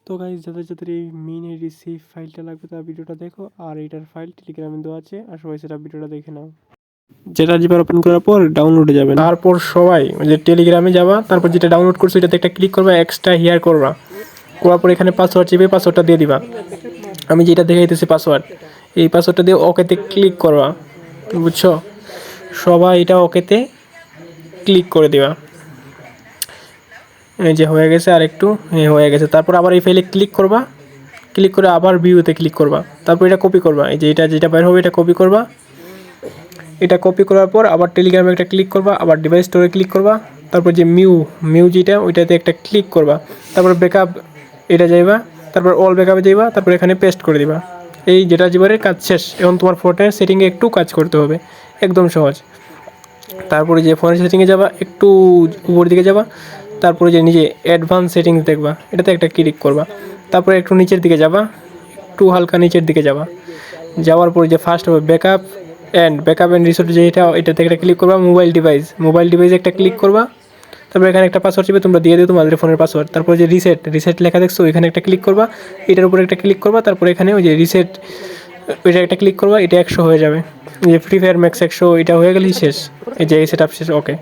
তো গাইস যাদের যাদের এই মেইন আইডি সেভ ফাইলটা লাগবে তারা ভিডিওটা দেখো, আর এটার ফাইল টেলিগ্রামে দেওয়া আছে, আর সবাই সেটা ভিডিওটা দেখে নাও। যেটা জিপার ওপেন করার পর ডাউনলোডে যাবেন, তারপর সবাই ওই যে টেলিগ্রামে যাবা, তারপর যেটা ডাউনলোড করছো এটাতে একটা ক্লিক করবা, এক্সট্রা হিয়ার করবা, করার পর এখানে পাসওয়ার্ড চেপে পাসওয়ার্ডটা দিয়ে দিবা। আমি যেটা দেখাইতেছি পাসওয়ার্ড, এই পাসওয়ার্ডটা দিয়ে ওকেতে ক্লিক করবা, বুঝছো? সবাই এটা ওকেতে ক্লিক করে দিবা। এই যে হয়ে গেছে, আর একটু হয়ে গেছে। তারপর আবার এই ফাইলে ক্লিক করবা, ক্লিক করে আবার ভিউতে ক্লিক করবা, তারপর এটা কপি করবা, এই যে এটা যেটা বের হবে এটা কপি করবা। এটা কপি করার পর আবার টেলিগ্রামে একটা ক্লিক করবা, আবার ডিভাইস স্টোরে ক্লিক করবা, তারপর যে মিউ যেটা ওইটাতে একটা ক্লিক করবা, তারপর ব্যাকআপ এটা যাইবা, তারপর অল ব্যাকআপে যাইবা, তারপর এখানে পেস্ট করে দিবা। এই যেটা জীবনের কাজ শেষ। এখন তোমার ফোনের সেটিংয়ে একটু কাজ করতে হবে, একদম সহজ। তারপরে যে ফোনের সেটিংয়ে যাবা, একটু উপর দিকে যাবা, তারপরে যে নিজে অ্যাডভান্স সেটিংস দেখবা, এটাতে একটা ক্লিক করবা, তারপরে একটু নিচের দিকে যাবা, একটু হালকা নিচের দিকে যাবা, যাওয়ার পরে যে ফার্স্ট হবে ব্যাকআপ অ্যান্ড রিসোর্ট, যেটা এটাতে একটা ক্লিক করবা। মোবাইল ডিভাইসে একটা ক্লিক করবা, তারপর এখানে একটা পাসওয়ার্ড চাইবে, তোমরা দিয়ে দিও তোমাদের ফোনের পাসওয়ার্ড। তারপর যে রিসেট লেখা দেখছো, এখানে একটা ক্লিক করবা, এটার উপরে একটা ক্লিক করবা, তারপর এখানে ওই যে রিসেট ওইটা একটা ক্লিক করবা, এটা 100 হয়ে যাবে। যে ফ্রি ফায়ার ম্যাক্স 100 এটা হয়ে গেলেই শেষ, এই যে এই সেট আপ শেষ। ওকে।